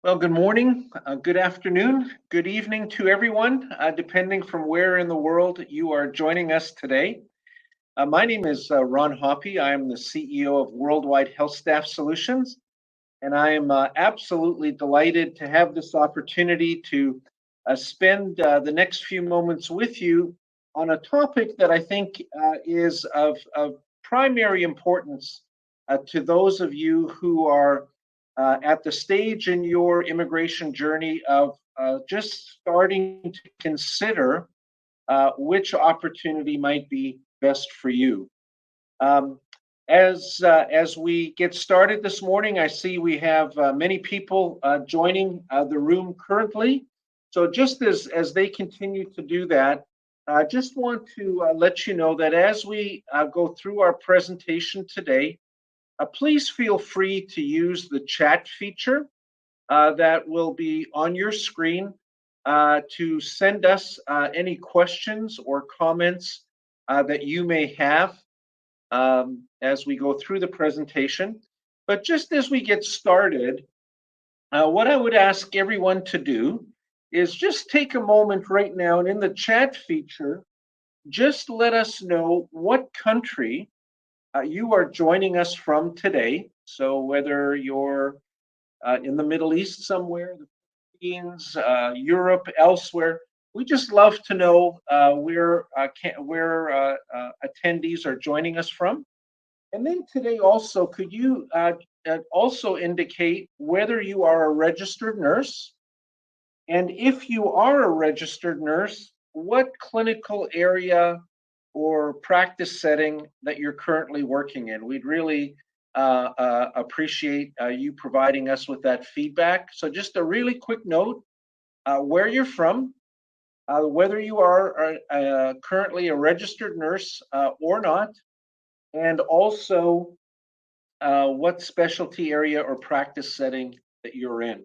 Well, good morning, good afternoon, good evening to everyone, depending from where in the world you are joining us today. My name is Ron Hoppe. I am the CEO of WorldWide HealthStaff Solutions, and I am absolutely delighted to have this opportunity to spend the next few moments with you on a topic that I think is of primary importance to those of you who are at the stage in your immigration journey of just starting to consider which opportunity might be best for you. Um, as we get started this morning, I see we have many people joining the room currently. So just as they continue to do that, I just want to let you know that as we go through our presentation today, please feel free to use the chat feature that will be on your screen to send us any questions or comments that you may have as we go through the presentation. But just as we get started, what I would ask everyone to do is just take a moment right now and in the chat feature, just let us know what country you are joining us from today. So whether you're in the Middle East somewhere, the Philippines, Europe, elsewhere, we just love to know where attendees are joining us from. And then today also, could you also indicate whether you are a registered nurse? And if you are a registered nurse, what clinical area or practice setting that you're currently working in? We'd really appreciate you providing us with that feedback. So just a really quick note, where you're from, whether you are currently a registered nurse or not, and also what specialty area or practice setting that you're in.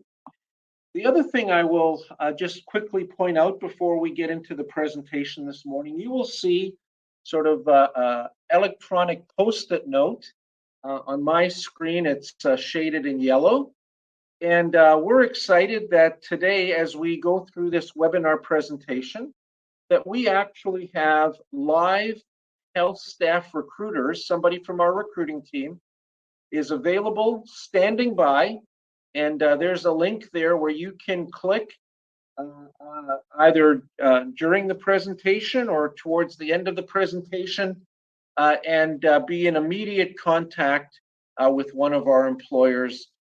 The other thing I will just quickly point out before we get into the presentation this morning, you will see sort of electronic post-it note on my screen. It's shaded in yellow. And we're excited that today, as we go through this webinar presentation, that we actually have live health staff recruiters, somebody from our recruiting team is available, standing by, and there's a link there where you can click either during the presentation or towards the end of the presentation and be in immediate contact with one of our employers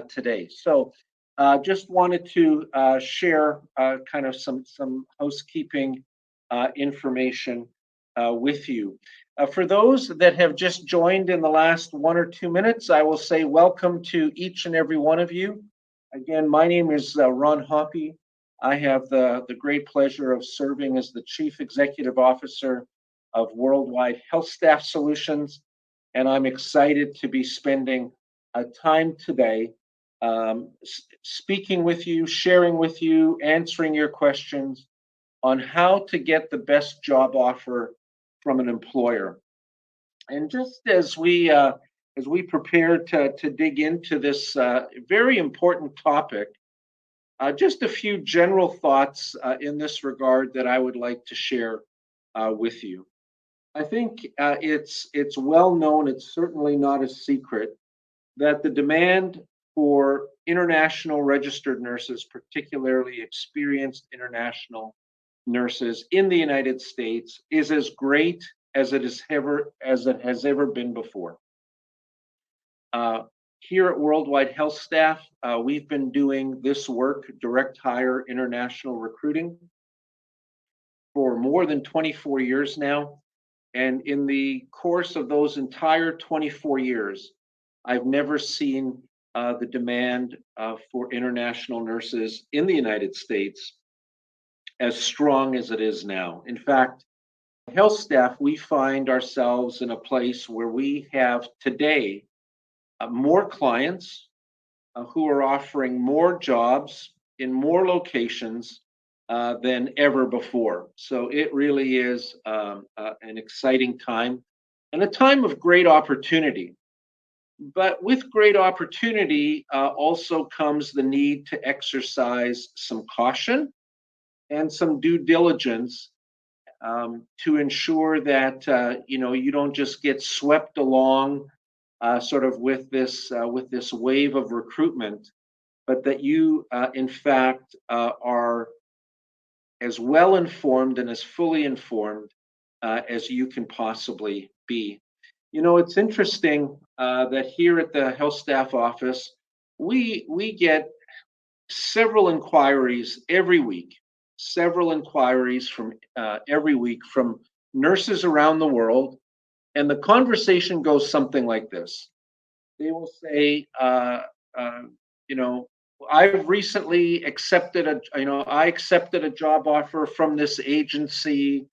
today. So just wanted to share kind of some housekeeping information with you. For those that have just joined in the last 1 or 2 minutes, I will say welcome to each and every one of you. Again, my name is Ron Hoppe. I have the great pleasure of serving as the Chief Executive Officer of WorldWide HealthStaff Solutions, and I'm excited to be spending time today speaking with you, sharing with you, answering your questions on how to get the best job offer from an employer. And just as we prepare to dig into this very important topic, just a few general thoughts in this regard that I would like to share with you. I think it's well known, it's certainly not a secret, that the demand for international registered nurses, particularly experienced international nurses in the United States, is as great as it has ever been before. Here at WorldWide HealthStaff, we've been doing this work, direct hire international recruiting, for more than 24 years now. And in the course of those entire 24 years, I've never seen the demand for international nurses in the United States as strong as it is now. In fact, health staff, we find ourselves in a place where we have today more clients who are offering more jobs in more locations than ever before. So it really is an exciting time and a time of great opportunity. But with great opportunity also comes the need to exercise some caution and some due diligence to ensure that you don't just get swept along sort of with this wave of recruitment, but that you in fact are as well informed and as fully informed as you can possibly be. You know, it's interesting that here at the health staff office, we get several inquiries every week, several inquiries from every week from nurses around the world, and the conversation goes something like this. They will say, uh, you know, I've recently accepted I accepted a job offer from this agency.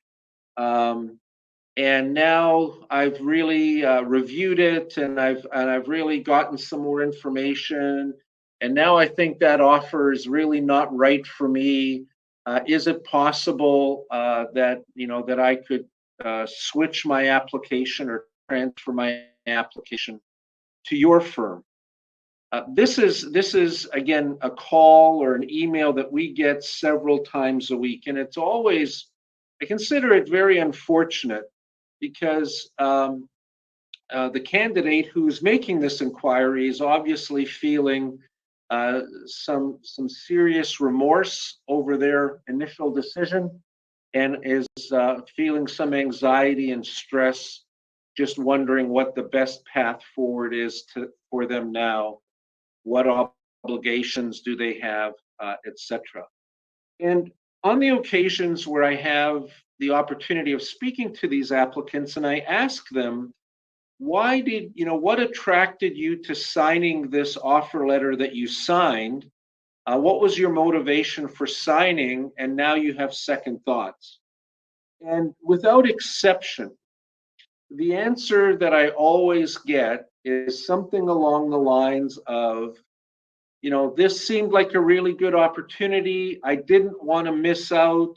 Um, and now I've really reviewed it, and I've really gotten some more information, and now I think that offer is really not right for me. Is it possible that that I could switch my application or transfer my application to your firm? This is again a call or an email that we get several times a week, and it's always, I consider it very unfortunate because the candidate who's making this inquiry is obviously feeling some serious remorse over their initial decision, and is feeling some anxiety and stress, just wondering what the best path forward is for them now. What obligations do they have, etc. And on the occasions where I have the opportunity of speaking to these applicants, and I ask them, why did, what attracted you to signing this offer letter that you signed? What was your motivation for signing? And now you have second thoughts. And without exception, the answer that I always get is something along the lines of, this seemed like a really good opportunity. I didn't want to miss out.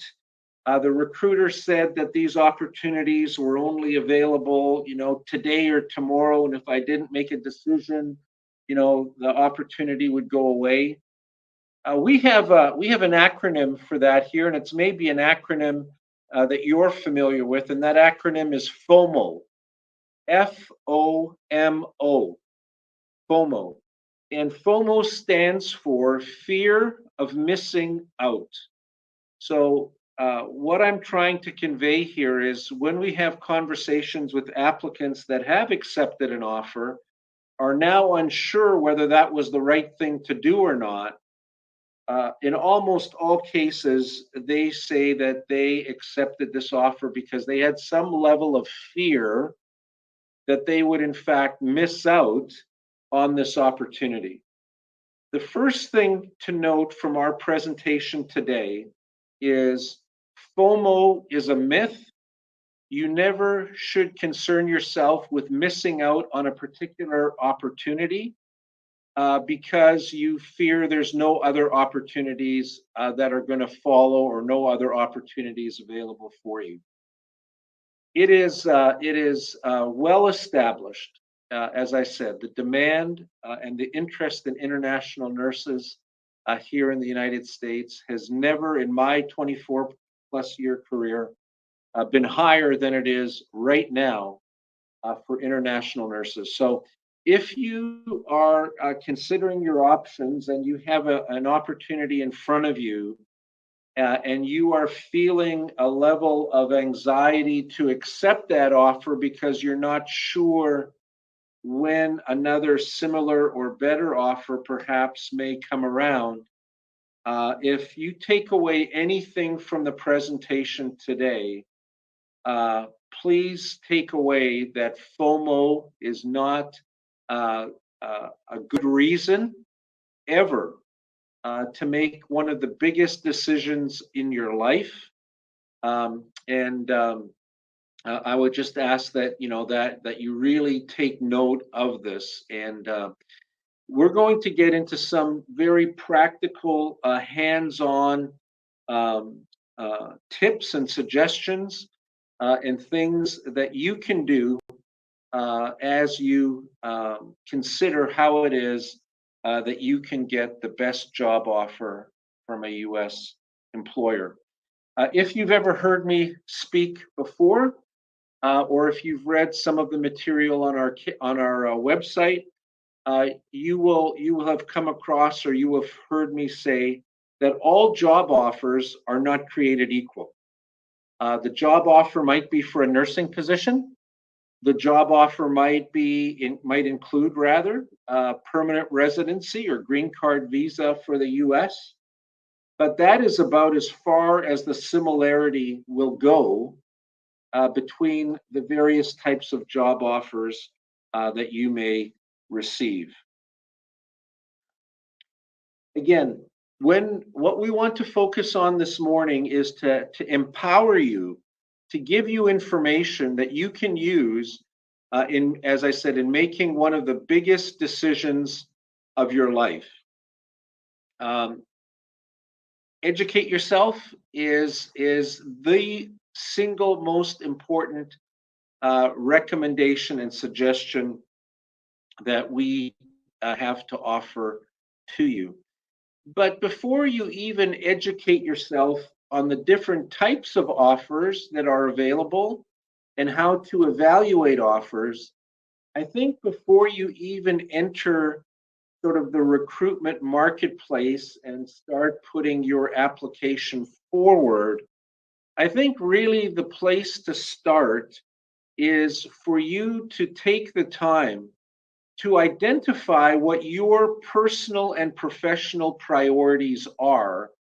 The recruiter said that these opportunities were only available, today or tomorrow, and if I didn't make a decision, the opportunity would go away. We have an acronym for that here, and it's maybe an acronym that you're familiar with, and that acronym is FOMO. FOMO. FOMO. And FOMO stands for fear of missing out. So, what I'm trying to convey here is when we have conversations with applicants that have accepted an offer, are now unsure whether that was the right thing to do or not, in almost all cases, they say that they accepted this offer because they had some level of fear that they would, in fact, miss out on this opportunity. The first thing to note from our presentation today is FOMO is a myth. You never should concern yourself with missing out on a particular opportunity because you fear there's no other opportunities that are going to follow, or no other opportunities available for you. It is well established, as I said, the demand and the interest in international nurses here in the United States has never, in my 24 plus year career, been higher than it is right now for international nurses. So if you are considering your options and you have an opportunity in front of you, and you are feeling a level of anxiety to accept that offer because you're not sure when another similar or better offer perhaps may come around, if you take away anything from the presentation today, please take away that FOMO is not a good reason ever to make one of the biggest decisions in your life. And I would just ask that that you really take note of this. And we're going to get into some very practical, hands-on tips and suggestions and things that you can do as you consider how it is that you can get the best job offer from a U.S. employer. If you've ever heard me speak before, or if you've read some of the material on our website, you will have come across or you have heard me say that all job offers are not created equal. The job offer might be for a nursing position. The job offer might include rather permanent residency or green card visa for the U.S. But that is about as far as the similarity will go between the various types of job offers that you may receive. Again, what we want to focus on this morning is to empower you, to give you information that you can use as I said, in making one of the biggest decisions of your life. Educate yourself is the single most important recommendation and suggestion that we have to offer to you. But before you even educate yourself on the different types of offers that are available and how to evaluate offers, I think before you even enter sort of the recruitment marketplace and start putting your application forward, I think really the place to start is for you to take the time to identify what your personal and professional priorities are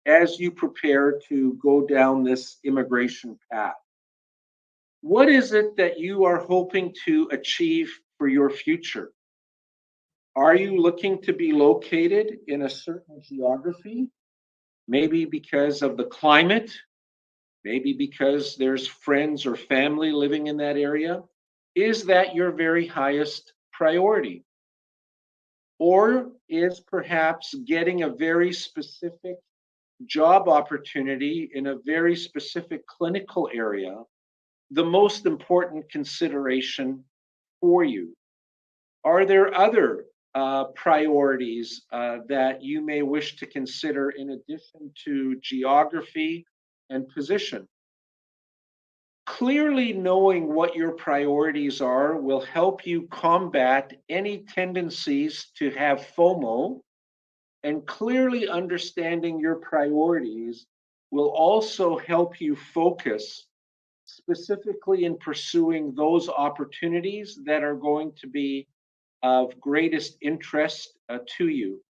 as you prepare to go down this immigration path. What is it that you are hoping to achieve for your future? Are you looking to be located in a certain geography? Maybe because of the climate, maybe because there's friends or family living in that area. Is that your very highest priority? Or is perhaps getting a very specific job opportunity in a very specific clinical area the most important consideration for you? Are there other priorities that you may wish to consider in addition to geography and position? Clearly knowing what your priorities are will help you combat any tendencies to have FOMO, and clearly understanding your priorities will also help you focus specifically in pursuing those opportunities that are going to be of greatest interest to you.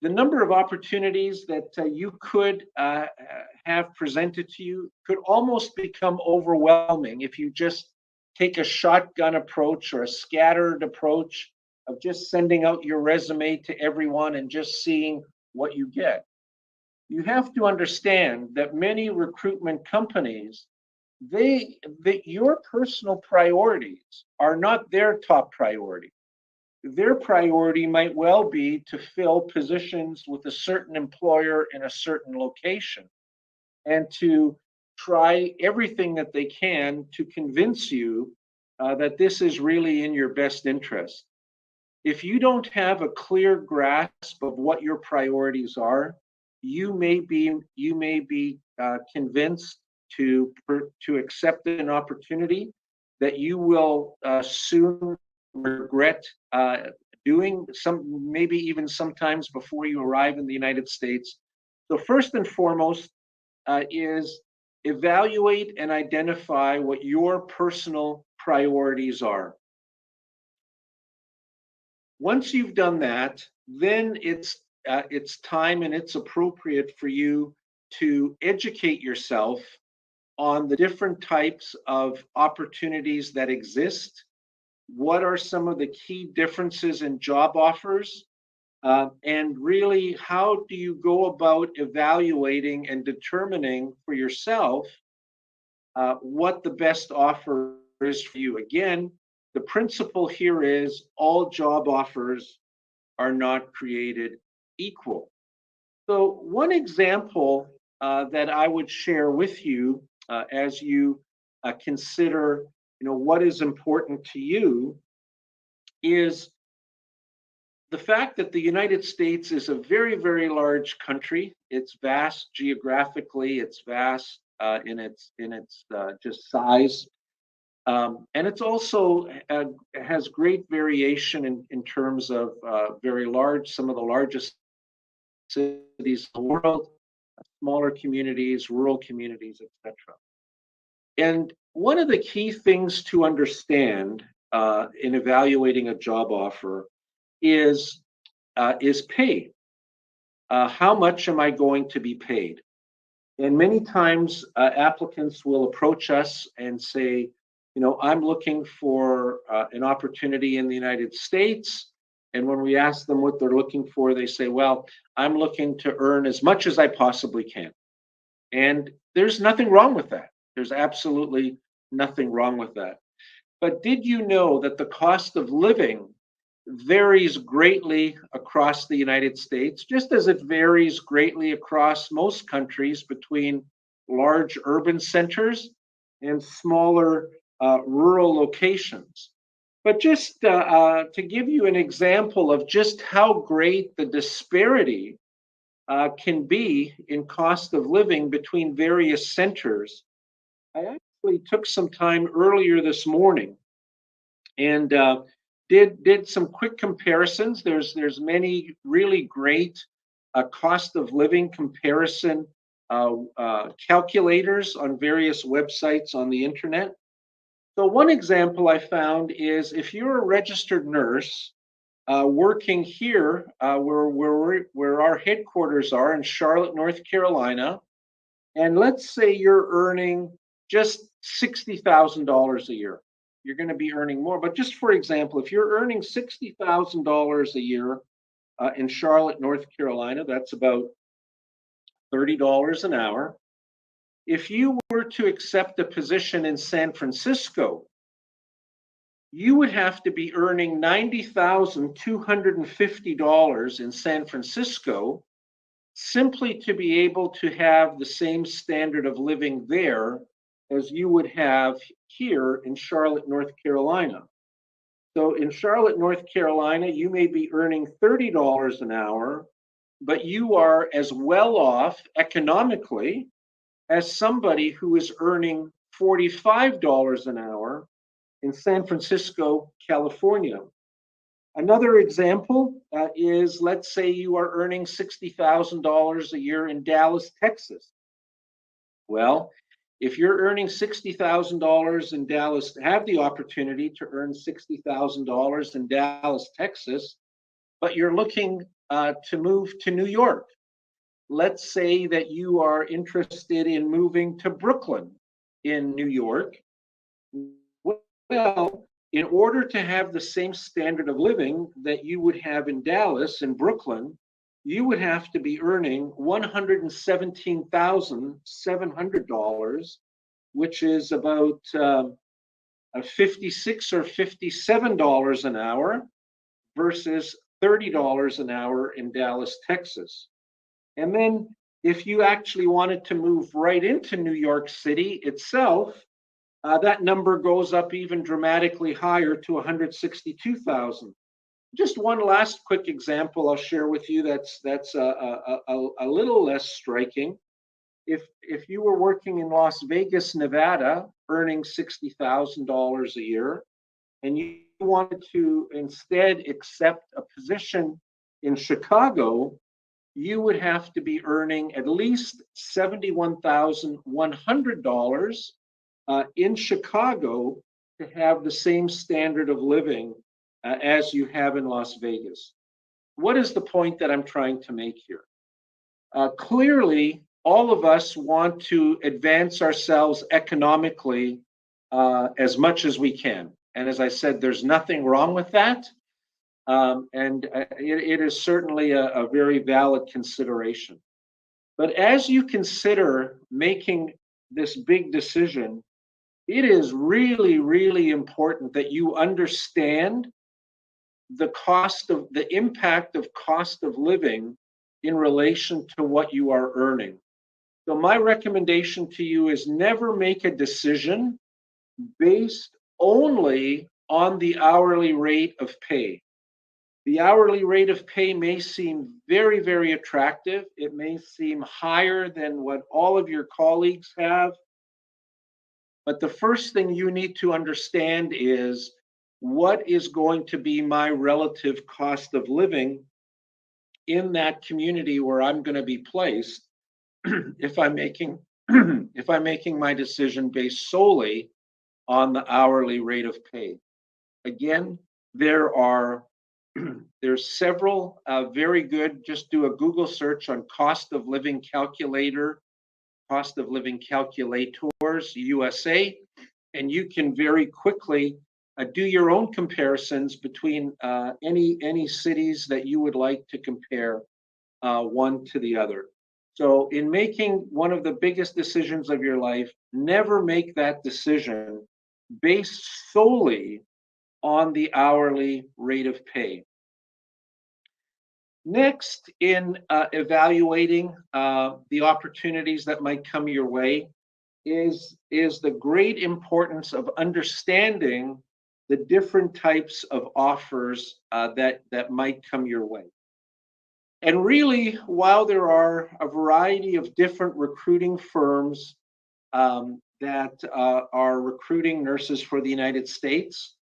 The number of opportunities that you could have presented to you could almost become overwhelming if you just take a shotgun approach or a scattered approach of just sending out your resume to everyone and just seeing what you get. You have to understand that many recruitment companies, your personal priorities are not their top priority. Their priority might well be to fill positions with a certain employer in a certain location and to try everything that they can to convince you that this is really in your best interest. If you don't have a clear grasp of what your priorities are, you may be convinced to accept an opportunity that you will soon regret doing, maybe even sometimes before you arrive in the United States. So first and foremost is evaluate and identify what your personal priorities are. Once you've done that, then it's time and it's appropriate for you to educate yourself on the different types of opportunities that exist. What are some of the key differences in job offers? And really, how do you go about evaluating and determining for yourself what the best offer is for you? Again, the principle here is all job offers are not created equal. So, one example that I would share with you as you consider what is important to you is the fact that the United States is a very, very large country. It's vast geographically. It's vast in its just size, and it's also has great variation in terms of very large. Some of the largest cities in the world, smaller communities, rural communities, etc. And one of the key things to understand in evaluating a job offer is pay. How much am I going to be paid? And many times applicants will approach us and say, I'm looking for an opportunity in the United States. And when we ask them what they're looking for, they say, well, I'm looking to earn as much as I possibly can. And there's nothing wrong with that. There's absolutely nothing wrong with that. But did you know that the cost of living varies greatly across the United States, just as it varies greatly across most countries between large urban centers and smaller rural locations? But just to give you an example of just how great the disparity can be in cost of living between various centers, I actually took some time earlier this morning and did some quick comparisons. There's many really great cost of living comparison calculators on various websites on the internet. So one example I found is if you're a registered nurse working here where our headquarters are in Charlotte, North Carolina, and let's say you're earning just $60,000 a year. You're going to be earning more. But just for example, if you're earning $60,000 a year in Charlotte, North Carolina, that's about $30 an hour. If you were to accept a position in San Francisco, you would have to be earning $90,250 in San Francisco simply to be able to have the same standard of living there as you would have here in Charlotte, North Carolina. So in Charlotte, North Carolina, you may be earning $30 an hour, but you are as well off economically as somebody who is earning $45 an hour in San Francisco, California. Another example is, let's say you are earning $60,000 a year in Dallas, Texas. Well, if you're earning $60,000 in Dallas, have the opportunity to earn $60,000 in Dallas, Texas, but you're looking to move to New York. Let's say that you are interested in moving to Brooklyn in New York. Well, in order to have the same standard of living that you would have in Dallas and Brooklyn, you would have to be earning $117,700, which is about $56 or $57 an hour versus $30 an hour in Dallas, Texas. And then if you actually wanted to move right into New York City itself, that number goes up even dramatically higher to 162,000. Just one last quick example I'll share with you that's a little less striking. If you were working in Las Vegas, Nevada, earning $60,000 a year, and you wanted to instead accept a position in Chicago, you would have to be earning at least $71,100 in Chicago to have the same standard of living as you have in Las Vegas. What is the point that I'm trying to make here? Clearly, all of us want to advance ourselves economically as much as we can. And as I said, there's nothing wrong with that. And it is certainly a very valid consideration. But as you consider making this big decision, it is really, really important that you understand the impact of cost of living in relation to what you are earning. So my recommendation to you is never make a decision based only on the hourly rate of pay. The hourly rate of pay may seem very, very attractive. It may seem higher than what all of your colleagues have. But the first thing you need to understand is what is going to be my relative cost of living in that community where I'm going to be placed if I'm making if I'm making my decision based solely on the hourly rate of pay. Again, there are there's several very good. Just do a Google search on cost of living calculator, cost of living calculators USA, and you can very quickly do your own comparisons between any cities that you would like to compare one to the other. So, in making one of the biggest decisions of your life, never make that decision based solely on the hourly rate of pay. Next, in evaluating the opportunities that might come your way, is the great importance of understanding the different types of offers that might come your way. And really, while there are a variety of different recruiting firms that are recruiting nurses for the United States,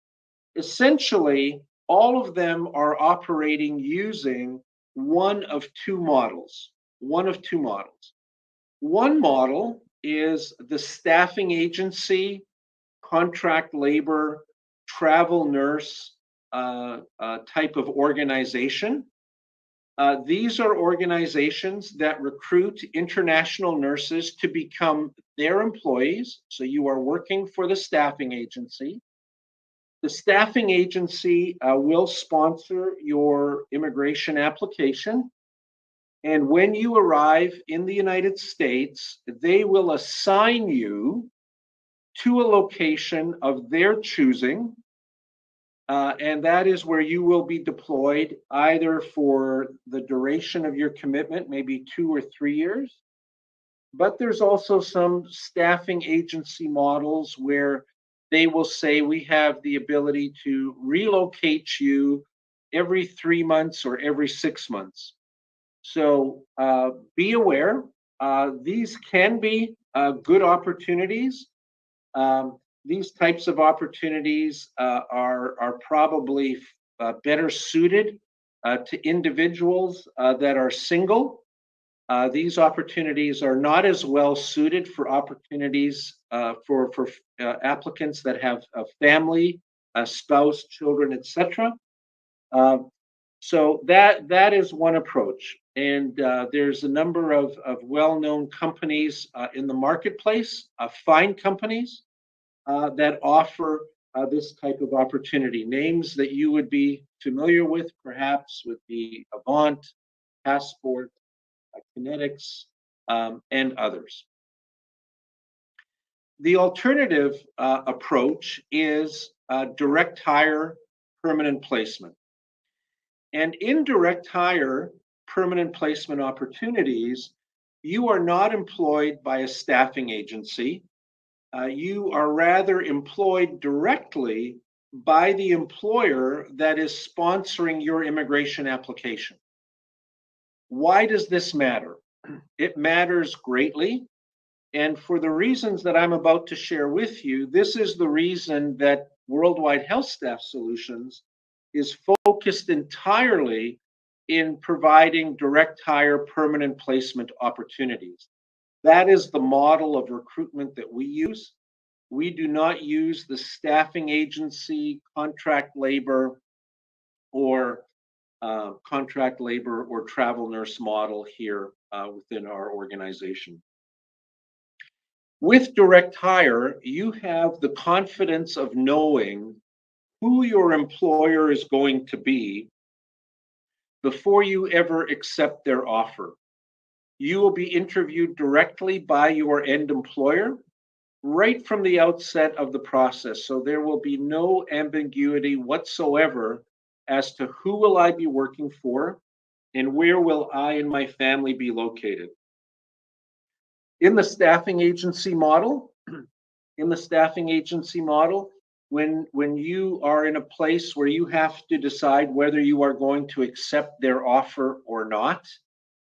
essentially, all of them are operating using one of two models. One of two models. One model is the staffing agency, contract labor, travel nurse type of organization. These are organizations that recruit international nurses to become their employees. So you are working for the staffing agency. The staffing agency will sponsor your immigration application. And when you arrive in the United States, they will assign you to a location of their choosing. And that is where you will be deployed either for the duration of your commitment, maybe 2 or 3 years. But there's also some staffing agency models where they will say we have the ability to relocate you every 3 months or every 6 months. So be aware, these can be good opportunities. These types of opportunities are probably better suited to individuals that are single. These opportunities are not as well suited for opportunities for applicants that have a family, a spouse, children, etc. So that is one approach, and there's a number of well-known companies in the marketplace, fine companies that offer this type of opportunity. Names that you would be familiar with, perhaps, would be Avant, Passport, Kinetics, and others. The alternative approach is direct hire permanent placement. And in direct hire permanent placement opportunities, you are not employed by a staffing agency. You are rather employed directly by the employer that is sponsoring your immigration application. Why does this matter? It matters greatly. And for the reasons that I'm about to share with you, this is the reason that WorldWide HealthStaff Solutions is focused entirely in providing direct hire permanent placement opportunities. That is the model of recruitment that we use. We do not use the staffing agency, contract labor, or travel nurse model here within our organization. With direct hire, you have the confidence of knowing who your employer is going to be before you ever accept their offer. You will be interviewed directly by your end employer right from the outset of the process. So there will be no ambiguity whatsoever as to who will I be working for and where will I and my family be located. In the staffing agency model, when you are in a place where you have to decide whether you are going to accept their offer or not,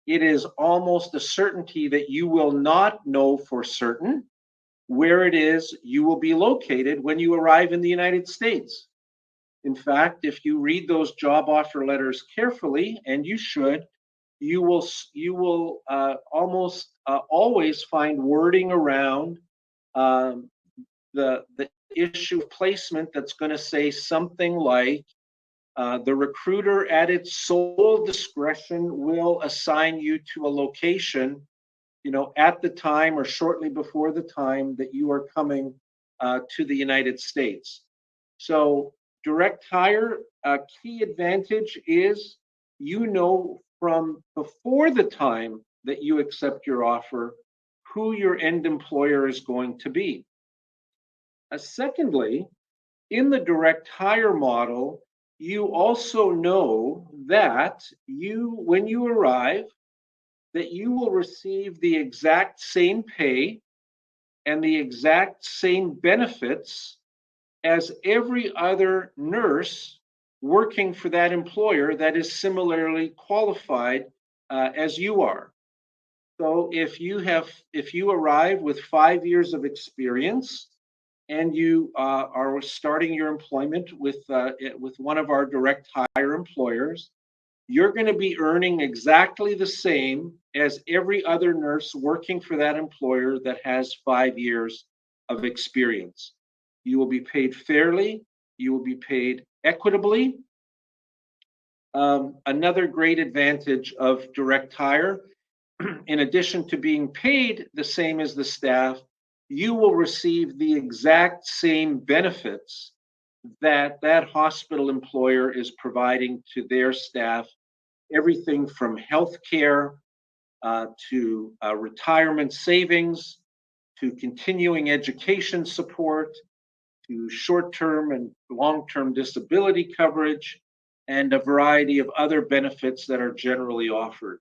it is almost a certainty that you will not know for certain where it is you will be located when you arrive in the United States. In fact, if you read those job offer letters carefully, and you should, you will almost always find wording around um, the issue of placement that's going to say something like the recruiter at its sole discretion will assign you to a location, at the time or shortly before the time that you are coming to the United States. So direct hire, a key advantage is from before the time that you accept your offer who your end employer is going to be. Secondly, in the direct hire model, you also know that when you arrive, that you will receive the exact same pay and the exact same benefits as every other nurse working for that employer that is similarly qualified as you are. So if you arrive with 5 years of experience and you are starting your employment with one of our direct hire employers, you're going to be earning exactly the same as every other nurse working for that employer that has 5 years of experience. You will be paid fairly. You will be paid equitably. Another great advantage of direct hire, in addition to being paid the same as the staff, you will receive the exact same benefits that hospital employer is providing to their staff. Everything from health care to retirement savings, to continuing education support, to short-term and long-term disability coverage, and a variety of other benefits that are generally offered.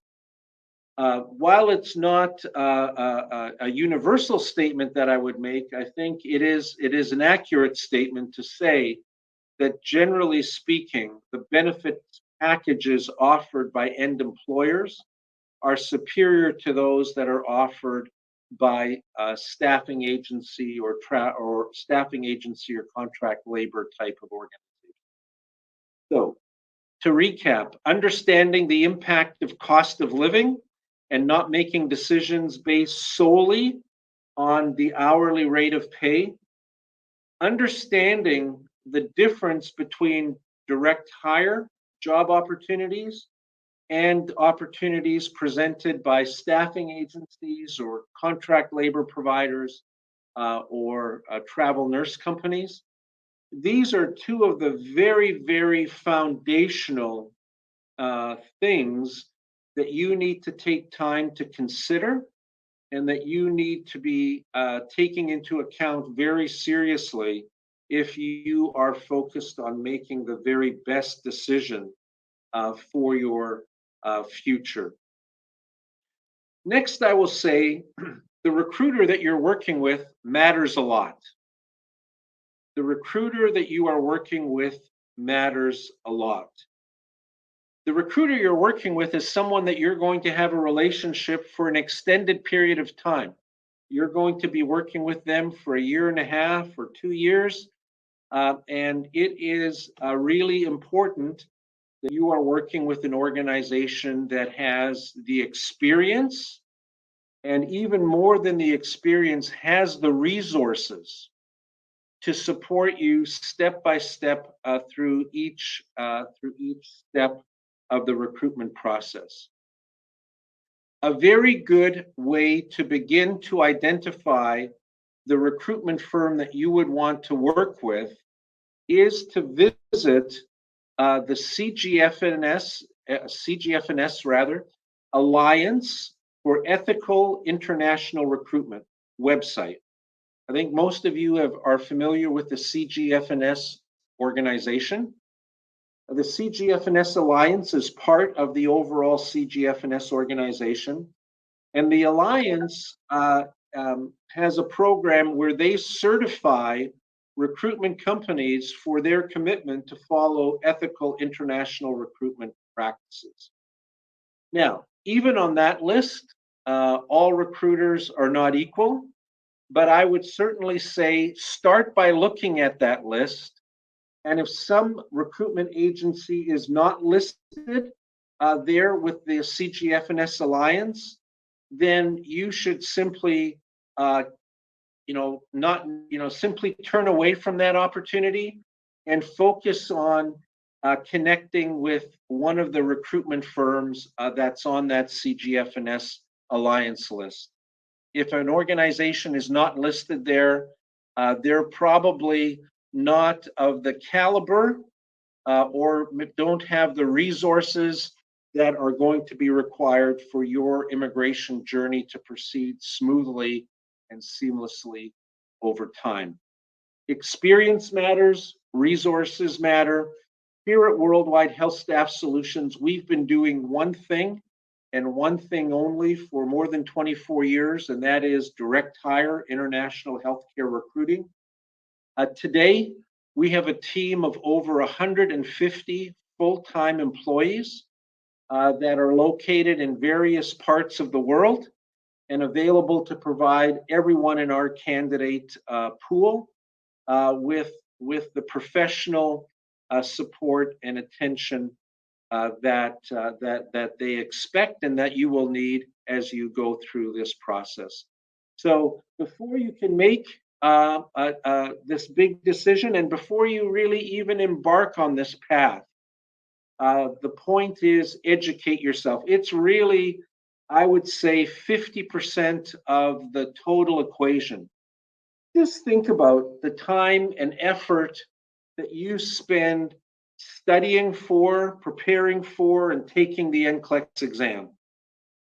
While it's not a universal statement that I would make, I think it is an accurate statement to say that generally speaking, the benefits packages offered by end employers are superior to those that are offered by staffing agency or staffing agency or contract labor type of organization. So, to recap, understanding the impact of cost of living and not making decisions based solely on the hourly rate of pay, understanding the difference between direct hire job opportunities and opportunities presented by staffing agencies or contract labor providers or travel nurse companies. These are two of the very, very foundational things that you need to take time to consider and that you need to be taking into account very seriously if you are focused on making the very best decision for your future. Next, I will say the recruiter that you're working with matters a lot. The recruiter that you are working with matters a lot. The recruiter you're working with is someone that you're going to have a relationship for an extended period of time. You're going to be working with them for a year and a half or 2 years. And it is really important that you are working with an organization that has the experience, and even more than the experience, has the resources to support you step by step through each step of the recruitment process. A very good way to begin to identify the recruitment firm that you would want to work with is to visit the CGFNS Alliance for Ethical International Recruitment website. I think most of you are familiar with the CGFNS organization. The CGFNS Alliance is part of the overall CGFNS organization, and the Alliance has a program where they certify recruitment companies for their commitment to follow ethical international recruitment practices. Now, even on that list, all recruiters are not equal, but I would certainly say start by looking at that list. And if some recruitment agency is not listed there with the CGFNS Alliance, then you should simply, simply turn away from that opportunity and focus on connecting with one of the recruitment firms that's on that CGFNS Alliance list. If an organization is not listed there, they're probably not of the caliber or don't have the resources that are going to be required for your immigration journey to proceed smoothly and seamlessly over time. Experience matters, resources matter. Here at WorldWide HealthStaff Solutions, we've been doing one thing and one thing only for more than 24 years, and that is direct hire international healthcare recruiting. Today, we have a team of over 150 full-time employees that are located in various parts of the world and available to provide everyone in our candidate pool with the professional support and attention that they expect and that you will need as you go through this process. So before you can make this big decision and before you really even embark on this path, the point is educate yourself. It's really, I would say, 50% of the total equation. Just think about the time and effort that you spend studying for, preparing for, and taking the Nclex exam.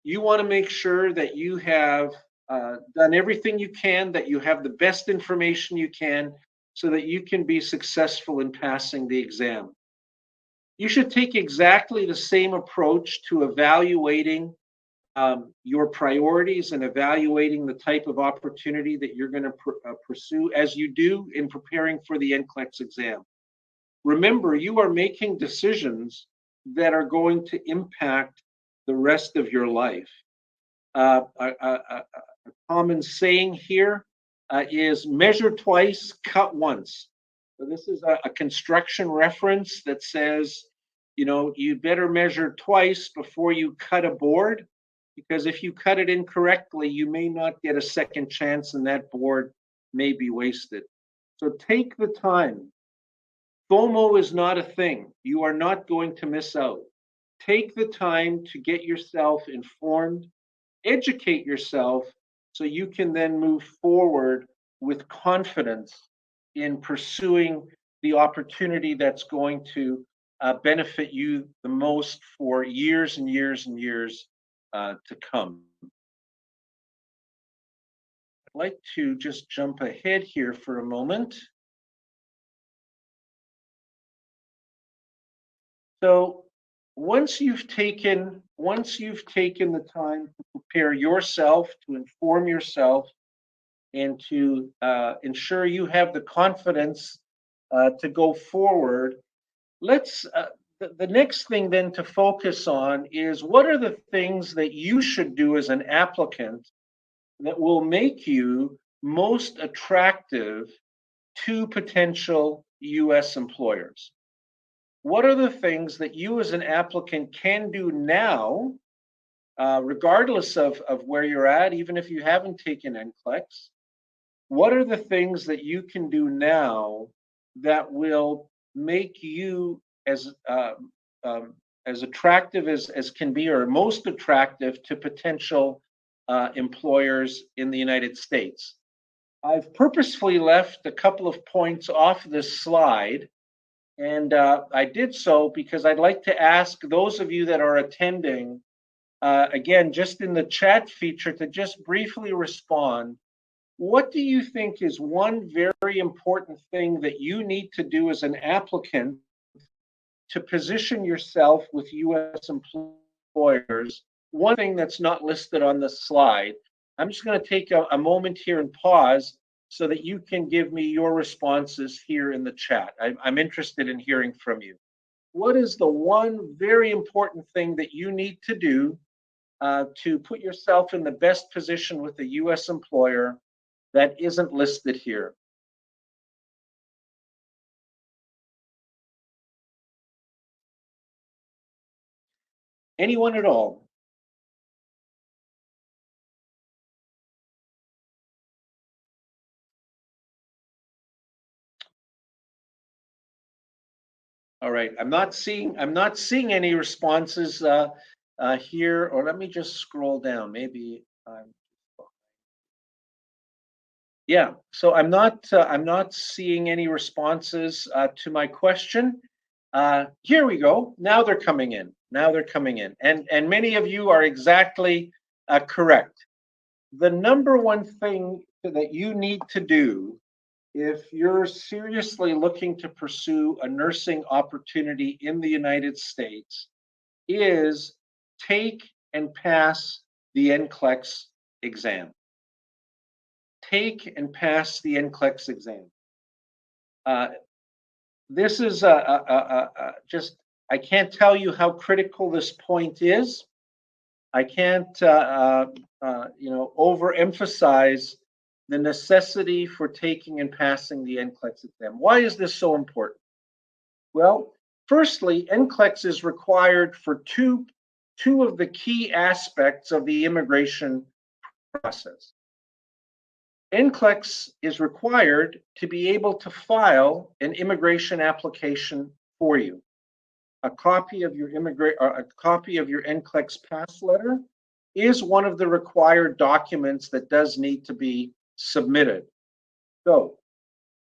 You want to make sure that you have done everything you can, that you have the best information you can, so that you can be successful in passing the exam. You should take exactly the same approach to evaluating your priorities and evaluating the type of opportunity that you're going to pursue as you do in preparing for the Nclex exam. Remember, you are making decisions that are going to impact the rest of your life. A common saying here is measure twice, cut once. So this is a construction reference that says, you better measure twice before you cut a board, because if you cut it incorrectly, you may not get a second chance and that board may be wasted. So take the time. FOMO is not a thing. You are not going to miss out. Take the time to get yourself informed, educate yourself, so you can then move forward with confidence in pursuing the opportunity that's going to benefit you the most for years and years and years to come. I'd like to just jump ahead here for a moment. So once you've taken the time to prepare yourself, to inform yourself, and to ensure you have the confidence to go forward, the next thing then to focus on is what are the things that you should do as an applicant that will make you most attractive to potential U.S. employers. What are the things that you as an applicant can do now, regardless of where you're at, even if you haven't taken Nclex? What are the things that you can do now that will make you as attractive as can be, or most attractive to potential employers in the United States? I've purposefully left a couple of points off this slide, and I did so because I'd like to ask those of you that are attending, again, just in the chat feature, to just briefly respond. What do you think is one very important thing that you need to do as an applicant to position yourself with U.S. employers? One thing that's not listed on the slide. I'm just going to take a moment here and pause so that you can give me your responses here in the chat. I'm interested in hearing from you. What is the one very important thing that you need to do to put yourself in the best position with a U.S. employer that isn't listed here? Anyone at all? All right, I'm not seeing any responses here. Or let me just scroll down. Maybe I'm. Yeah, so I'm not seeing any responses to my question. Here we go. Now they're coming in. Now they're coming in, and many of you are exactly correct. The number one thing that you need to do if you're seriously looking to pursue a nursing opportunity in the United States is take and pass the Nclex exam. Take and pass the Nclex exam. This is just, I can't tell you how critical this point is. I can't, overemphasize the necessity for taking and passing the Nclex exam. Why is this so important? Well, firstly, Nclex is required for two of the key aspects of the immigration process. Nclex is required to be able to file an immigration application for you. A copy of your Nclex pass letter is one of the required documents that does need to be submitted. So,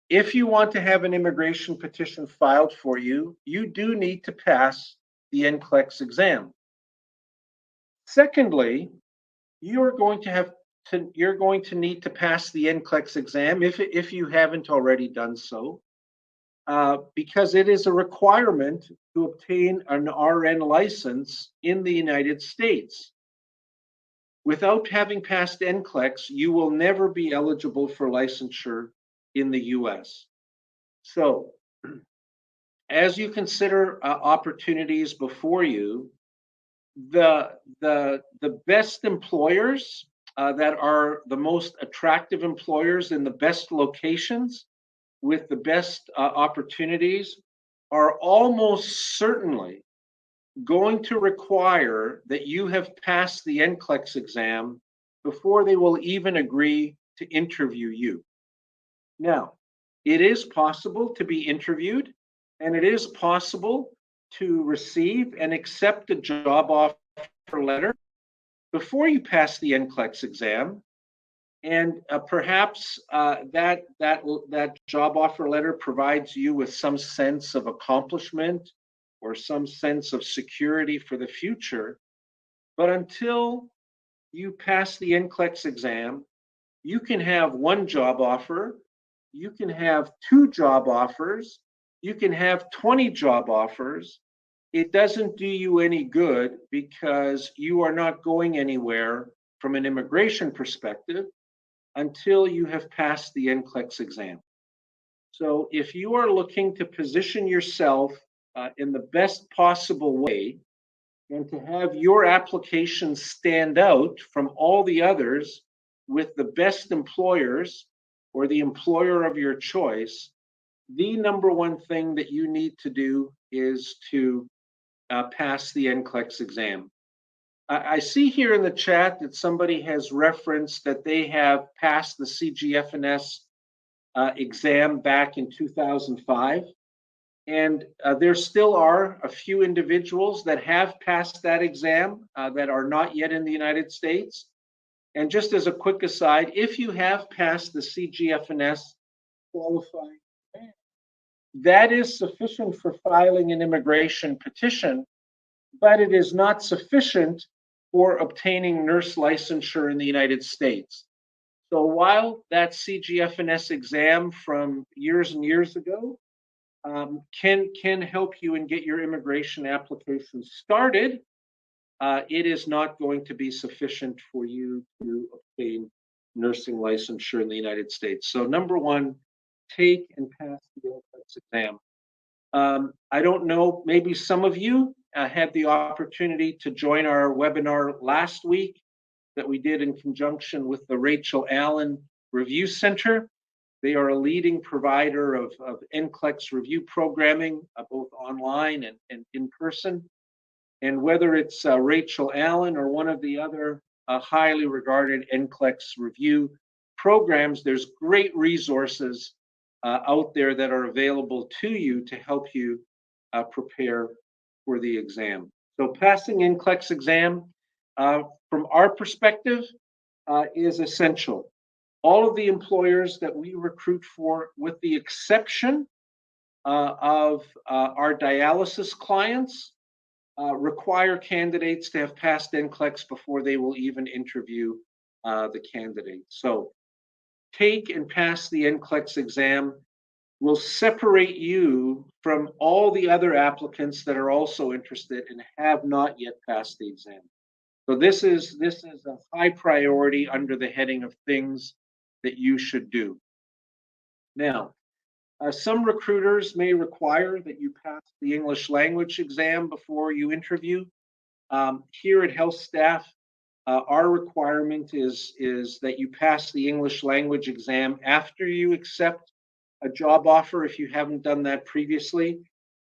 if you want to have an immigration petition filed for you, you do need to pass the Nclex exam. Secondly, you're going to need to pass the Nclex exam if you haven't already done so, because it is a requirement to obtain an RN license in the United States. Without having passed Nclex, you will never be eligible for licensure in the US. So, as you consider opportunities before you, the best employers that are the most attractive employers in the best locations with the best opportunities are almost certainly going to require that you have passed the Nclex exam before they will even agree to interview you. Now, it is possible to be interviewed, and it is possible to receive and accept a job offer letter before you pass the Nclex exam, and perhaps that job offer letter provides you with some sense of accomplishment or some sense of security for the future. But until you pass the Nclex exam, you can have one job offer, you can have two job offers, you can have 20 job offers. It doesn't do you any good because you are not going anywhere from an immigration perspective until you have passed the Nclex exam. So if you are looking to position yourself in the best possible way and to have your application stand out from all the others with the best employers or the employer of your choice, the number one thing that you need to do is to pass the Nclex exam. I see here in the chat that somebody has referenced that they have passed the CGFNS exam back in 2005. And there still are a few individuals that have passed that exam that are not yet in the United States. And just as a quick aside, if you have passed the CGFNS qualifying exam, that is sufficient for filing an immigration petition, but it is not sufficient for obtaining nurse licensure in the United States. So while that CGFNS exam from years and years ago can help you and get your immigration application started, it is not going to be sufficient for you to obtain nursing licensure in the United States. So number one, take and pass the Nclex exam. I don't know, maybe some of you had the opportunity to join our webinar last week that we did in conjunction with the Rachel Allen Review Center. They are a leading provider of Nclex review programming, both online and in person. And whether it's Rachel Allen or one of the other highly regarded Nclex review programs, there's great resources out there that are available to you to help you prepare for the exam. So passing Nclex exam, from our perspective, is essential. All of the employers that we recruit for, with the exception of our dialysis clients, require candidates to have passed Nclex before they will even interview the candidate. So take and pass the Nclex exam will separate you from all the other applicants that are also interested and have not yet passed the exam. So this is a high priority under the heading of things that you should do. Now, some recruiters may require that you pass the English language exam before you interview. Here at HealthStaff, our requirement is that you pass the English language exam after you accept a job offer if you haven't done that previously.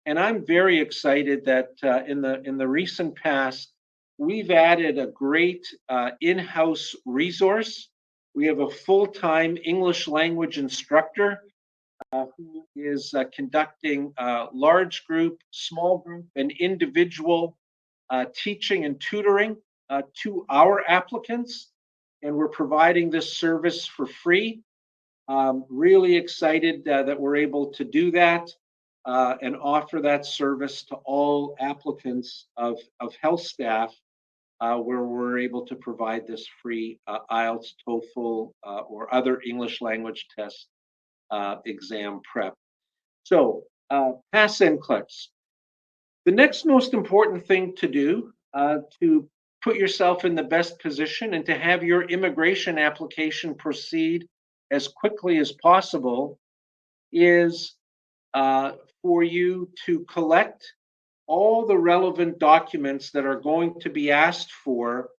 And I'm very excited that in the recent past, we've added a great in-house resource. We have a full-time English language instructor who is conducting large group, small group, and individual teaching and tutoring to our applicants. And we're providing this service for free. Really excited that we're able to do that and offer that service to all applicants of HealthStaff, where we're able to provide this free IELTS, TOEFL, or other English language test exam prep. So pass Nclex. The next most important thing to do to put yourself in the best position and to have your immigration application proceed as quickly as possible is for you to collect all the relevant documents that are going to be asked for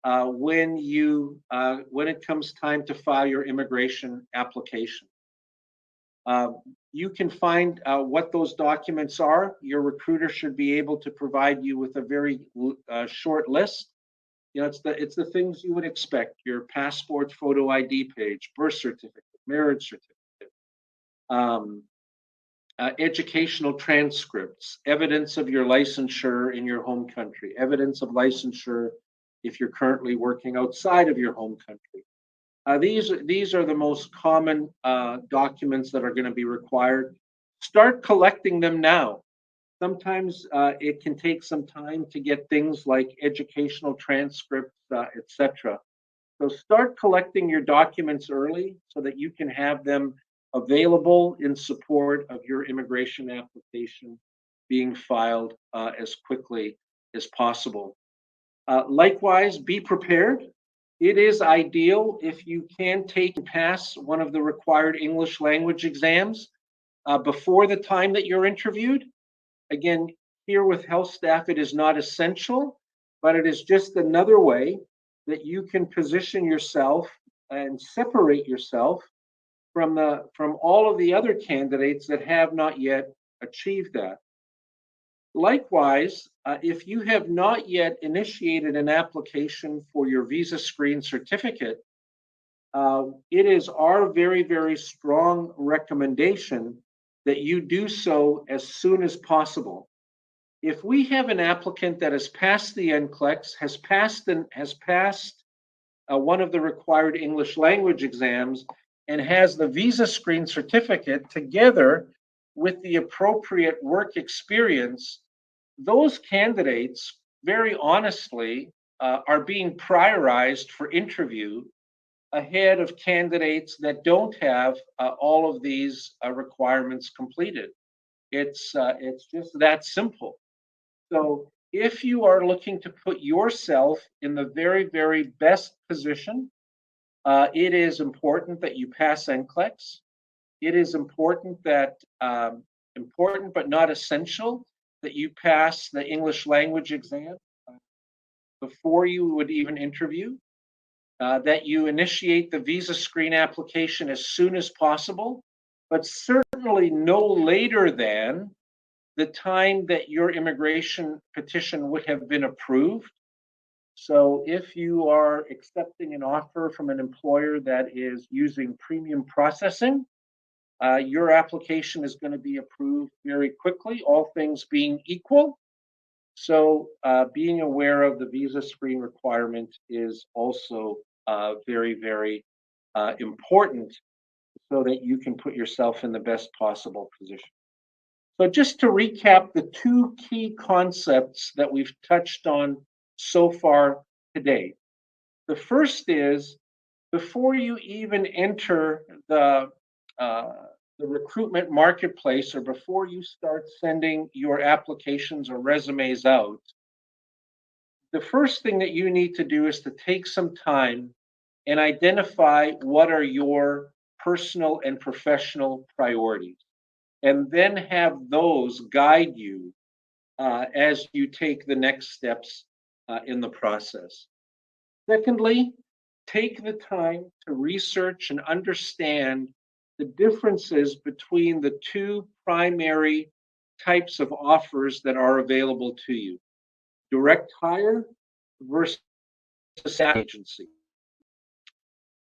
when it comes time to file your immigration application. You can find what those documents are. Your recruiter should be able to provide you with a very short list. You know, it's the things you would expect: your passport, photo ID page, birth certificate, marriage certificate, educational transcripts, evidence of your licensure in your home country, evidence of licensure if you're currently working outside of your home country. These are the most common documents that are going to be required. Start collecting them now. Sometimes it can take some time to get things like educational transcripts, etc. So start collecting your documents early so that you can have them available in support of your immigration application being filed as quickly as possible. Likewise, be prepared. It is ideal if you can take and pass one of the required English language exams before the time that you're interviewed. Again, here with HealthStaff, it is not essential, but it is just another way that you can position yourself and separate yourself from all of the other candidates that have not yet achieved that. Likewise, if you have not yet initiated an application for your visa screen certificate, it is our very, very strong recommendation that you do so as soon as possible. If we have an applicant that has passed the Nclex, has passed one of the required English language exams, and has the visa screen certificate together with the appropriate work experience, those candidates, very honestly, are being prioritized for interview ahead of candidates that don't have all of these requirements completed. It's just that simple. So if you are looking to put yourself in the very, very best position It is important that you pass Nclex. It is important important but not essential that you pass the English language exam before you would even interview. That you initiate the visa screen application as soon as possible, but certainly no later than the time that your immigration petition would have been approved. So if you are accepting an offer from an employer that is using premium processing, your application is going to be approved very quickly, all things being equal. So being aware of the visa screen requirement is also very, very important so that you can put yourself in the best possible position. So just to recap the two key concepts that we've touched on so far today. The first is before you even enter the recruitment marketplace or before you start sending your applications or resumes out, the first thing that you need to do is to take some time and identify what are your personal and professional priorities, and then have those guide you as you take the next steps in the process. Secondly, take the time to research and understand the differences between the two primary types of offers that are available to you: direct hire versus staff agency.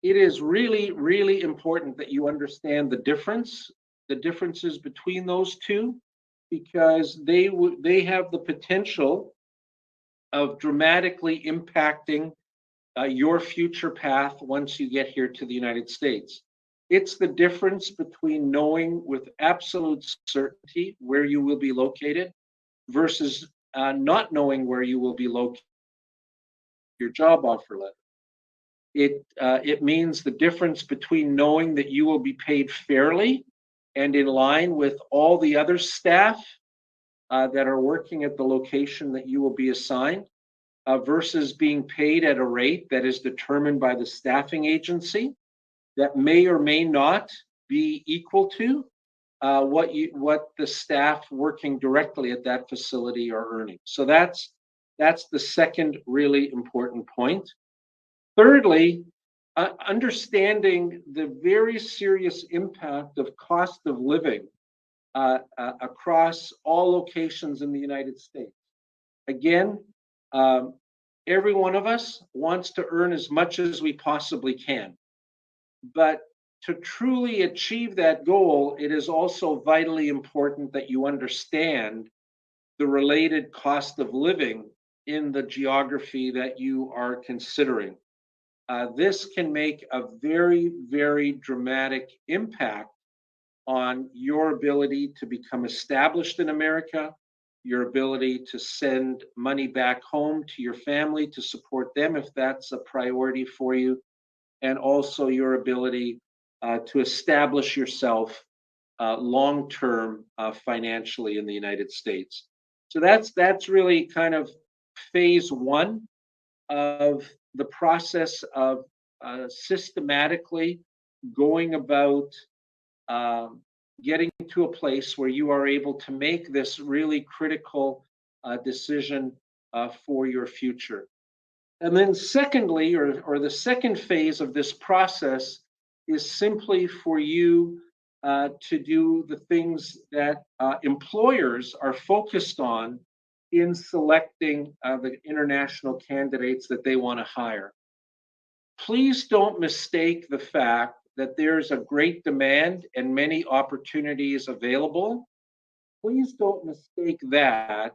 It is really, really important that you understand the differences between those two, because they have the potential of dramatically impacting your future path once you get here to the United States. It's the difference between knowing with absolute certainty where you will be located versus not knowing where you will be located. Your job offer letter. It means the difference between knowing that you will be paid fairly and in line with all the other staff that are working at the location that you will be assigned, versus being paid at a rate that is determined by the staffing agency that may or may not be equal to what the staff working directly at that facility are earning. So that's the second really important point. Thirdly, understanding the very serious impact of cost of living across all locations in the United States. Again, every one of us wants to earn as much as we possibly can. But to truly achieve that goal, it is also vitally important that you understand the related cost of living in the geography that you are considering. This can make a very, very dramatic impact on your ability to become established in America, your ability to send money back home to your family to support them if that's a priority for you, and also your ability to establish yourself long-term financially in the United States. So that's really kind of phase one of the process of systematically going about getting to a place where you are able to make this really critical decision for your future. And then secondly, or the second phase of this process is simply for you to do the things that employers are focused on in selecting the international candidates that they want to hire. Please don't mistake the fact that there's a great demand and many opportunities available. Please don't mistake that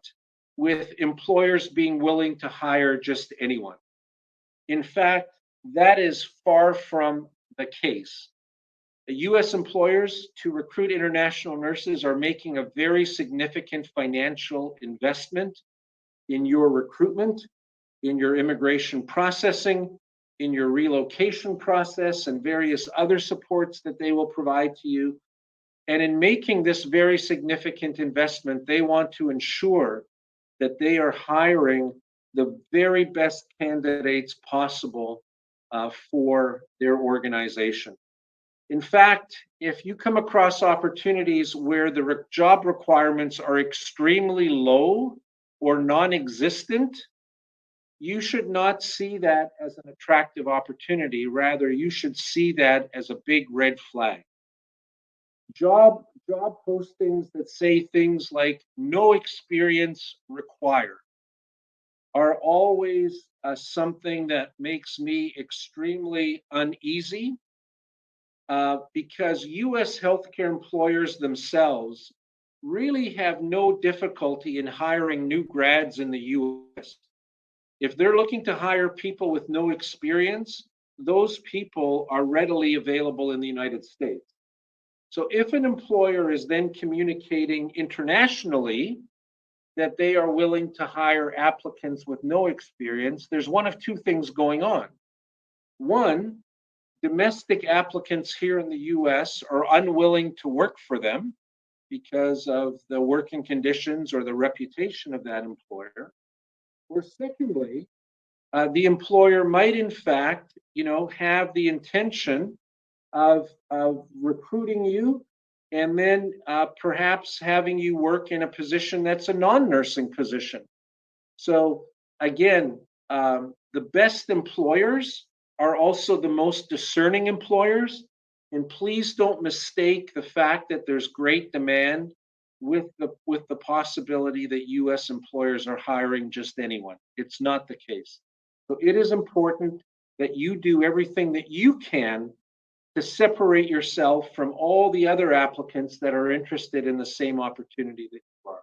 with employers being willing to hire just anyone. In fact, that is far from the case. The U.S. employers to recruit international nurses are making a very significant financial investment in your recruitment, in your immigration processing, in your relocation process, and various other supports that they will provide to you. And in making this very significant investment, they want to ensure that they are hiring the very best candidates possible for their organization. In fact, if you come across opportunities where the job requirements are extremely low or non-existent, you should not see that as an attractive opportunity. Rather, you should see that as a big red flag. Job postings that say things like no experience required are always something that makes me extremely uneasy, because US healthcare employers themselves really have no difficulty in hiring new grads in the US. If they're looking to hire people with no experience, those people are readily available in the United States. So if an employer is then communicating internationally that they are willing to hire applicants with no experience, there's one of two things going on. One, domestic applicants here in the US are unwilling to work for them because of the working conditions or the reputation of that employer. Or secondly, the employer might in fact, have the intention of recruiting you and then perhaps having you work in a position that's a non-nursing position. So again, the best employers are also the most discerning employers. And please don't mistake the fact that there's great demand with the possibility that US employers are hiring just anyone. It's not the case. So it is important that you do everything that you can to separate yourself from all the other applicants that are interested in the same opportunity that you are.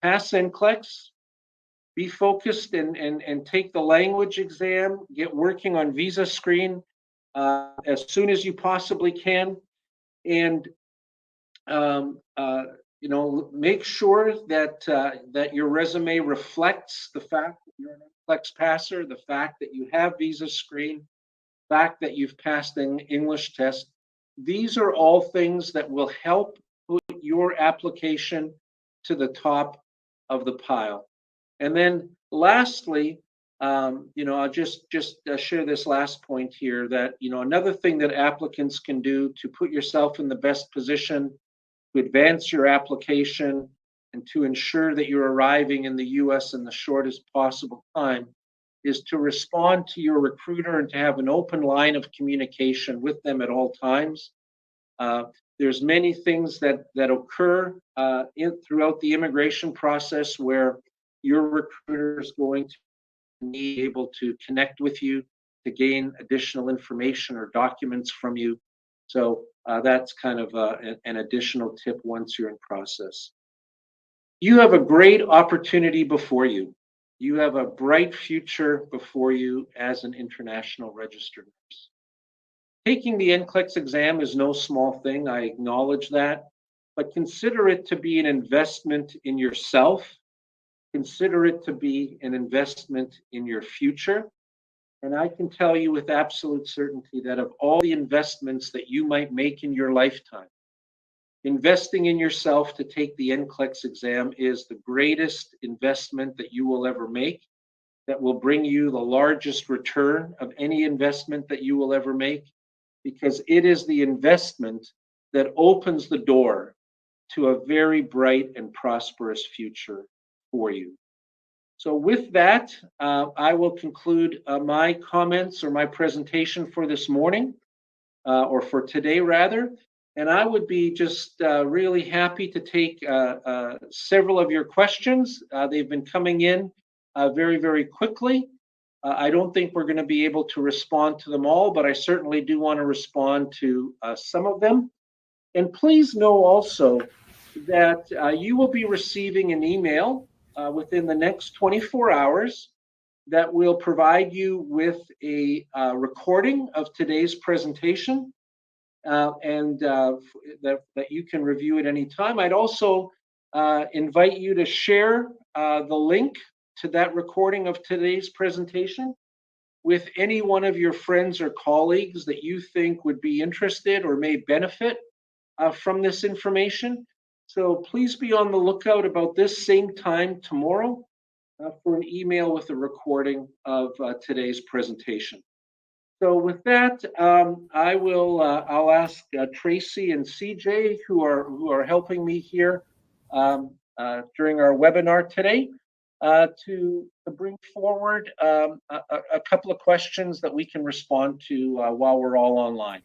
Pass Nclex, be focused and take the language exam, get working on visa screen as soon as you possibly can, and make sure that your resume reflects the fact that you're an Nclex passer, the fact that you have visa screen, fact that you've passed an English test. These are all things that will help put your application to the top of the pile. And then lastly, I'll just share this last point here that, another thing that applicants can do to put yourself in the best position to advance your application and to ensure that you're arriving in the US in the shortest possible time is to respond to your recruiter and to have an open line of communication with them at all times. There's many things that occur throughout the immigration process where your recruiter is going to be able to connect with you to gain additional information or documents from you. So that's kind of an additional tip once you're in process. You have a great opportunity before you. You have a bright future before you as an international registered nurse. Taking the Nclex exam is no small thing, I acknowledge that, but consider it to be an investment in yourself. Consider it to be an investment in your future. And I can tell you with absolute certainty that of all the investments that you might make in your lifetime, investing in yourself to take the Nclex exam is the greatest investment that you will ever make, that will bring you the largest return of any investment that you will ever make, because it is the investment that opens the door to a very bright and prosperous future for you. So with that, I will conclude my comments or my presentation for this morning, or for today rather. And I would be just really happy to take several of your questions. They've been coming in very, very quickly. I don't think we're going to be able to respond to them all, but I certainly do want to respond to some of them. And please know also that you will be receiving an email within the next 24 hours that will provide you with a recording of today's presentation, and that you can review at any time. I'd also invite you to share the link to that recording of today's presentation with any one of your friends or colleagues that you think would be interested or may benefit from this information. So please be on the lookout about this same time tomorrow for an email with a recording of today's presentation. So with that, I'll ask Tracy and CJ, who are helping me here during our webinar today, to bring forward a couple of questions that we can respond to while we're all online.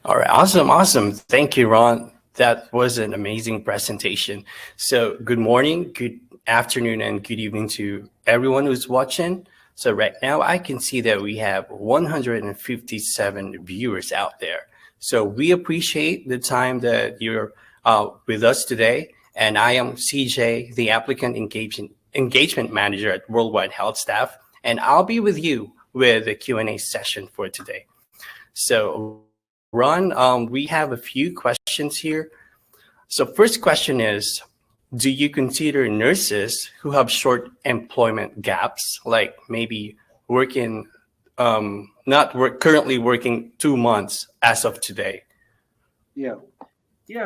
All right, awesome. Thank you, Ron. That was an amazing presentation. So good morning, good afternoon, and good evening to everyone who's watching. So right now I can see that we have 157 viewers out there. So we appreciate the time that you're with us today. And I am CJ, the Applicant Engagement Manager at WorldWide HealthStaff, and I'll be with you with the Q&A session for today. So Ron, we have a few questions here. So first question is, do you consider nurses who have short employment gaps, like maybe currently working 2 months as of today? Yeah,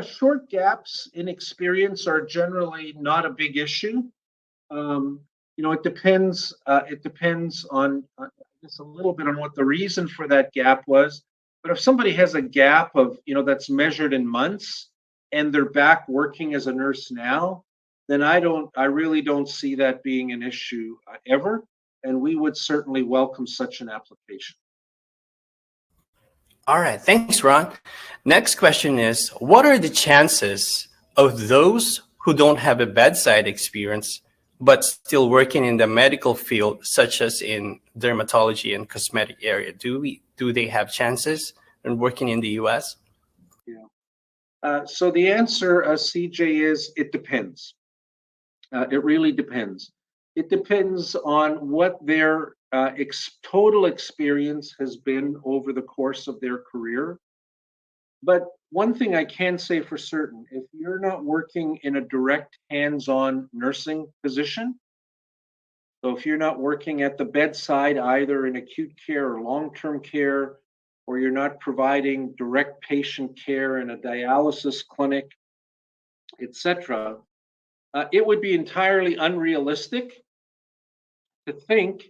short gaps in experience are generally not a big issue. It depends. It depends on just a little bit on what the reason for that gap was. But if somebody has a gap of, that's measured in months and they're back working as a nurse now, then I really don't see that being an issue ever. And we would certainly welcome such an application. All right, thanks, Ron. Next question is, what are the chances of those who don't have a bedside experience but still working in the medical field, such as in dermatology and cosmetic area? Do they have chances in working in the US? Yeah. So the answer, CJ, is it depends. It really depends. It depends on what their total experience has been over the course of their career. But one thing I can say for certain, if you're not working in a direct hands-on nursing position, so if you're not working at the bedside, either in acute care or long-term care, or you're not providing direct patient care in a dialysis clinic, etc., it would be entirely unrealistic to think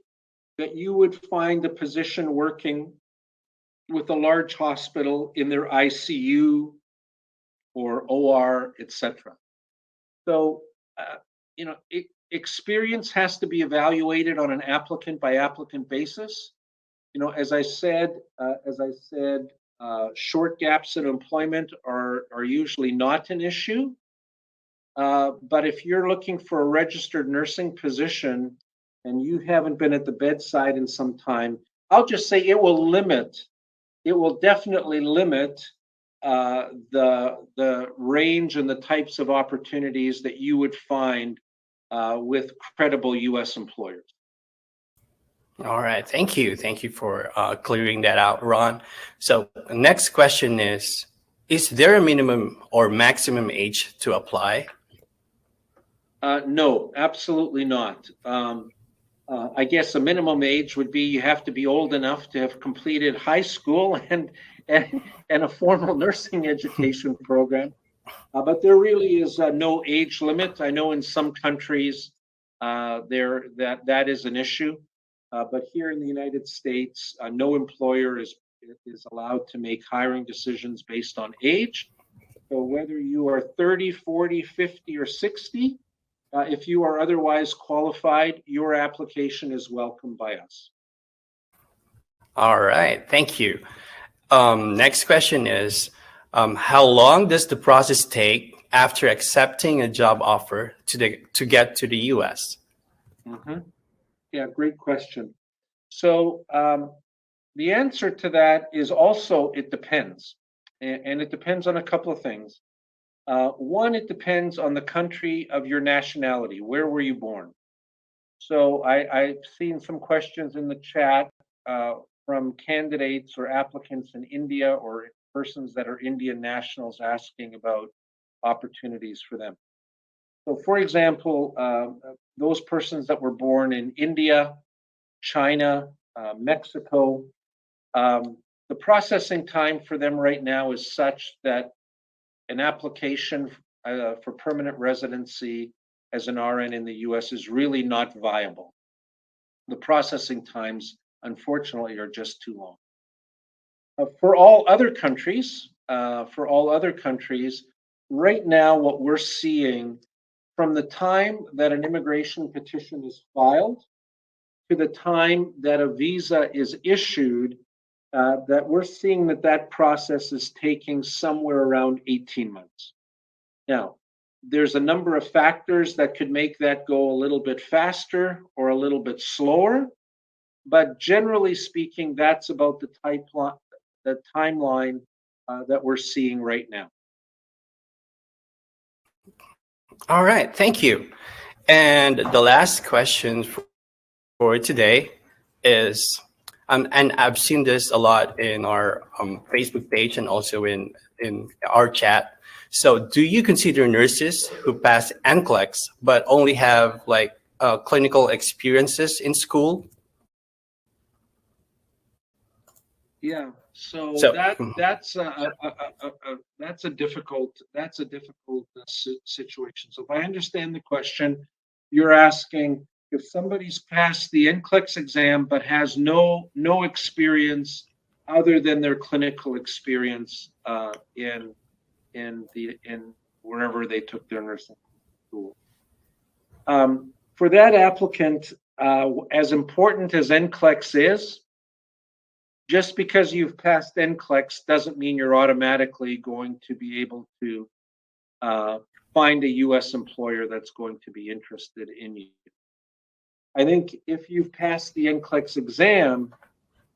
that you would find a position working with a large hospital in their ICU or OR, etc. So, experience has to be evaluated on an applicant by applicant basis. As I said, short gaps in employment are usually not an issue. But if you're looking for a registered nursing position and you haven't been at the bedside in some time, I'll just say it will definitely limit the range and the types of opportunities that you would find with credible U.S. employers. All right, thank you for clearing that out, Ron. So the next question is there a minimum or maximum age to apply? No, absolutely not. I guess a minimum age would be you have to be old enough to have completed high school and a formal nursing education program. But there really is no age limit. I know in some countries that is an issue. But here in the United States, no employer is allowed to make hiring decisions based on age. So whether you are 30, 40, 50, or 60, if you are otherwise qualified, your application is welcomed by us. All right, thank you. Next question is, how long does the process take after accepting a job offer to get to the U.S.? Mm-hmm. Yeah, great question. So the answer to that is also it depends. And it depends on a couple of things. One, it depends on the country of your nationality. Where were you born? So I've seen some questions in the chat from candidates or applicants in India or persons that are Indian nationals asking about opportunities for them. So for example, those persons that were born in India, China, Mexico, the processing time for them right now is such that an application for permanent residency as an RN in the US is really not viable. The processing times unfortunately, are just too long. For all other countries, right now, what we're seeing from the time that an immigration petition is filed to the time that a visa is issued, that we're seeing that process is taking somewhere around 18 months. Now, there's a number of factors that could make that go a little bit faster or a little bit slower, but generally speaking, that's about the timeline that we're seeing right now. All right, thank you. And the last question for today is, and I've seen this a lot in our Facebook page and also in our chat. So do you consider nurses who pass Nclex but only have like clinical experiences in school? Yeah, so that's a difficult situation. So if I understand the question, you're asking if somebody's passed the Nclex exam but has no experience other than their clinical experience in wherever they took their nursing school. For that applicant, as important as Nclex is, just because you've passed Nclex doesn't mean you're automatically going to be able to find a U.S. employer that's going to be interested in you. I think if you've passed the Nclex exam,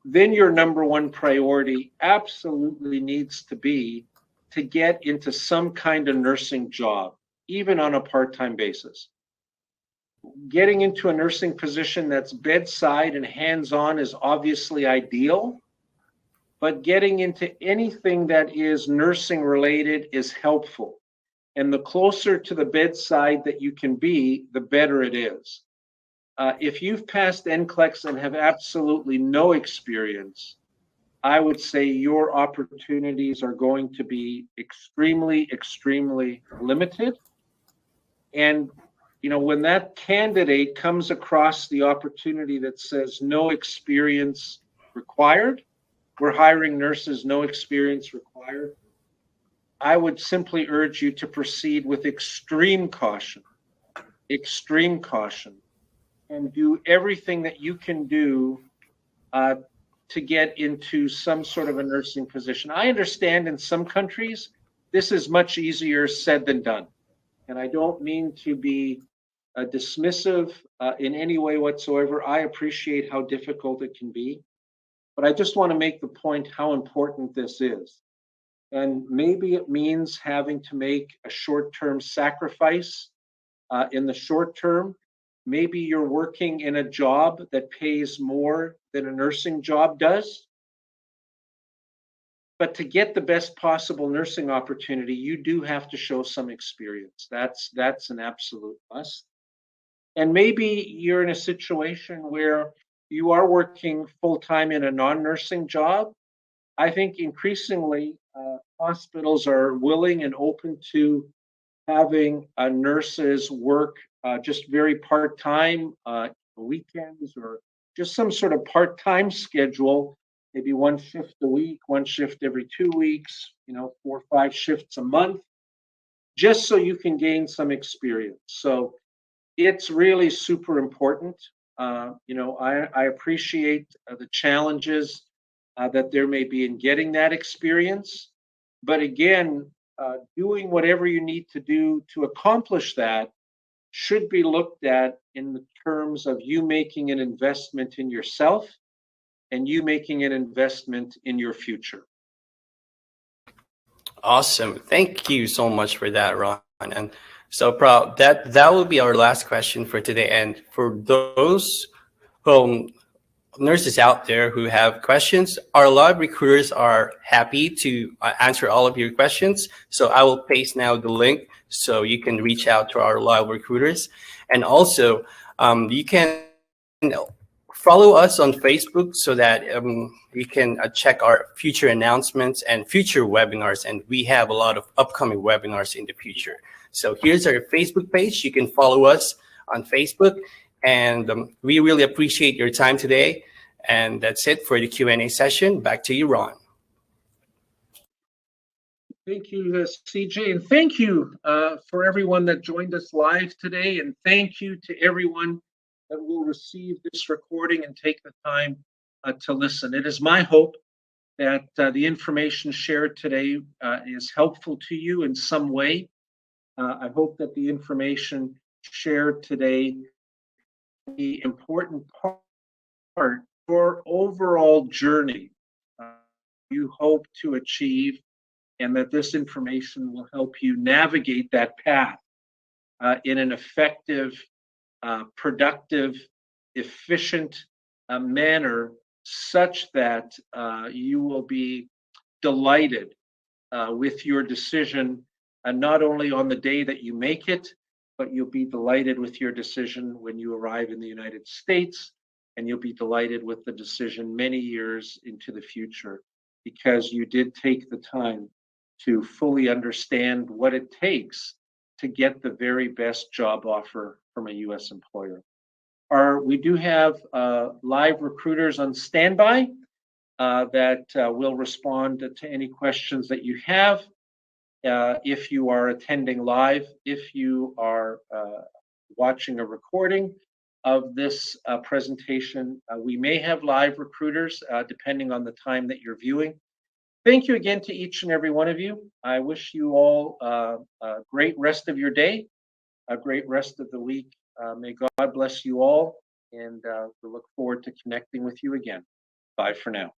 then your number one priority absolutely needs to be to get into some kind of nursing job, even on a part-time basis. Getting into a nursing position that's bedside and hands-on is obviously ideal, but getting into anything that is nursing related is helpful. And the closer to the bedside that you can be, the better it is. If you've passed Nclex and have absolutely no experience, I would say your opportunities are going to be extremely, extremely limited. And when that candidate comes across the opportunity that says no experience required, we're hiring nurses, no experience required, I would simply urge you to proceed with extreme caution, and do everything that you can do to get into some sort of a nursing position. I understand in some countries, this is much easier said than done. And I don't mean to be dismissive in any way whatsoever. I appreciate how difficult it can be. But I just want to make the point how important this is. And maybe it means having to make a short-term sacrifice in the short term. Maybe you're working in a job that pays more than a nursing job does. But to get the best possible nursing opportunity, you do have to show some experience. That's an absolute must. And maybe you're in a situation where you are working full-time in a non-nursing job. I think increasingly hospitals are willing and open to having nurses work just very part-time, weekends, or just some sort of part-time schedule, maybe one shift a week, one shift every 2 weeks, 4 or 5 shifts a month, just so you can gain some experience. So it's really super important. I appreciate the challenges that there may be in getting that experience. But again, doing whatever you need to do to accomplish that should be looked at in the terms of you making an investment in yourself and you making an investment in your future. Awesome. Thank you so much for that, Ron. And so proud that will be our last question for today. And for those nurses out there who have questions, our live recruiters are happy to answer all of your questions. So I will paste now the link so you can reach out to our live recruiters. And also you can follow us on Facebook so that you can check our future announcements and future webinars. And we have a lot of upcoming webinars in the future. So here's our Facebook page. You can follow us on Facebook. And we really appreciate your time today. And that's it for the Q&A session. Back to you, Ron. Thank you, CJ, and thank you for everyone that joined us live today, and thank you to everyone that will receive this recording and take the time to listen. It is my hope that the information shared today is helpful to you in some way. I hope that the information shared today the important part for overall journey you hope to achieve, and that this information will help you navigate that path in an effective, productive, efficient manner, such that you will be delighted with your decision, not only on the day that you make it, but you'll be delighted with your decision when you arrive in the United States, and you'll be delighted with the decision many years into the future, because you did take the time to fully understand what it takes to get the very best job offer from a U.S. employer. We do have live recruiters on standby that will respond to any questions that you have. If you are attending live, if you are watching a recording of this presentation, we may have live recruiters depending on the time that you're viewing. Thank you again to each and every one of you. I wish you all a great rest of your day, a great rest of the week. May God bless you all, and we look forward to connecting with you again. Bye for now.